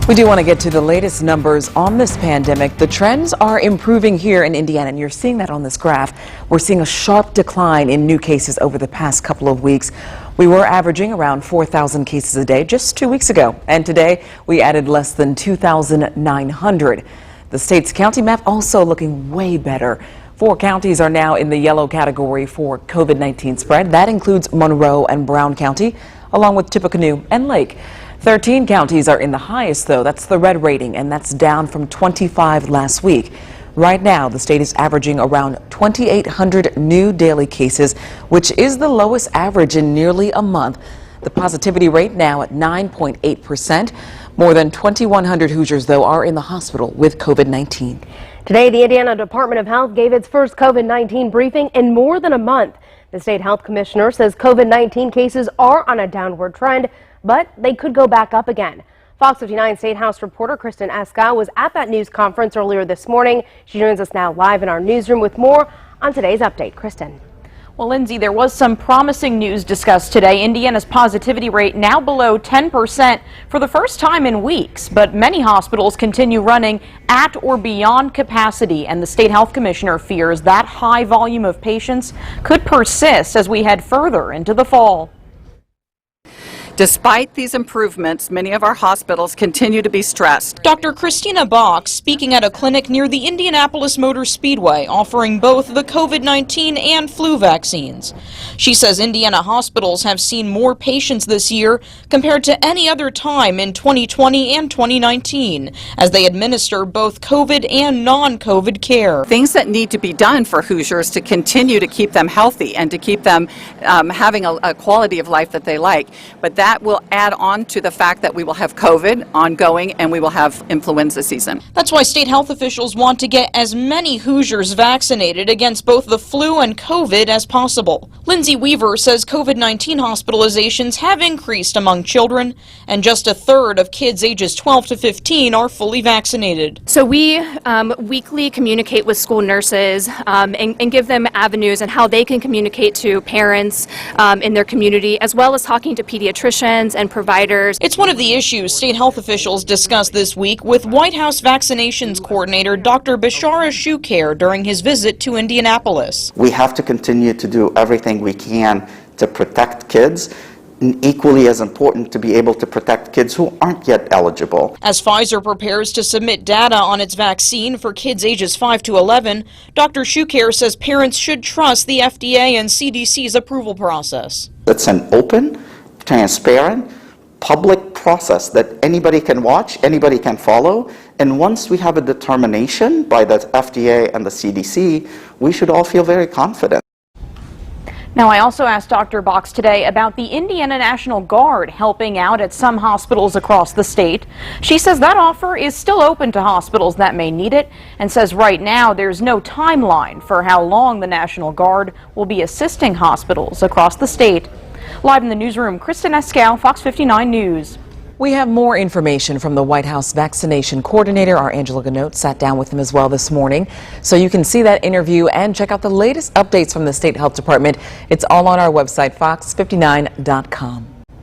We do want to get to the latest numbers on this pandemic. The trends are improving here in Indiana, and you're seeing that on this graph. We're seeing a sharp decline in new cases over the past couple of weeks. We were averaging around 4,000 cases a day just 2 weeks ago, and today we added less than 2,900. The state's county map also looking way better. 4 counties are now in the yellow category for COVID-19 spread. That includes Monroe and Brown County, along with Tippecanoe and Lake. 13 counties are in the highest, though. That's the red rating, and that's down from 25 last week. Right now, the state is averaging around 2,800 new daily cases, which is the lowest average in nearly a month. The positivity rate now at 9.8%. More than 2,100 Hoosiers, though, are in the hospital with COVID-19. Today, the Indiana Department of Health gave its first COVID-19 briefing in more than a month. The state health commissioner says COVID-19 cases are on a downward trend, but they could go back up again. Fox 59 State House reporter Kristen Eska was at that news conference earlier this morning. She joins us now live in our newsroom with more on today's update. Kristen. Well, Lindsay, there was some promising news discussed today. Indiana's positivity rate now below 10% for the first time in weeks, but many hospitals continue running at or beyond capacity, and the state health commissioner fears that high volume of patients could persist as we head further into the fall. Despite these improvements, many of our hospitals continue to be stressed. Dr. Christina Box speaking at a clinic near the Indianapolis Motor Speedway, offering both the COVID-19 and flu vaccines. She says Indiana hospitals have seen more patients this year compared to any other time in 2020 and 2019, as they administer both COVID and non-COVID care. Things that need to be done for Hoosiers to continue to keep them healthy and to keep them having a quality of life that they like. But that will add on to the fact that we will have COVID ongoing and we will have influenza season. That's why state health officials want to get as many Hoosiers vaccinated against both the flu and COVID as possible. Lindsay Weaver says COVID-19 hospitalizations have increased among children, and just a third of kids ages 12 to 15 are fully vaccinated. So we weekly communicate with school nurses and give them avenues and how they can communicate to parents in their community, as well as talking to pediatricians and providers. It's one of the issues state health officials discussed this week with White House vaccinations coordinator Dr. Bashara Shukhair during his visit to Indianapolis. We have to continue to do everything we can to protect kids. And equally as important to be able to protect kids who aren't yet eligible. As Pfizer prepares to submit data on its vaccine for kids ages 5 to 11, Dr. Shukhair says parents should trust the FDA and CDC's approval process. It's an open, transparent, public process that anybody can watch, anybody can follow, and once we have a determination by the FDA and the CDC, we should all feel very confident. Now, I also asked Dr. Box today about the Indiana National Guard helping out at some hospitals across the state. She says that offer is still open to hospitals that may need it, and says right now there's no timeline for how long the National Guard will be assisting hospitals across the state. Live in the newsroom, Kristen Escal, Fox 59 News. We have more information from the White House vaccination coordinator. Our Angela Ganote sat down with him as well this morning. So you can see that interview and check out the latest updates from the State Health Department. It's all on our website, fox59.com.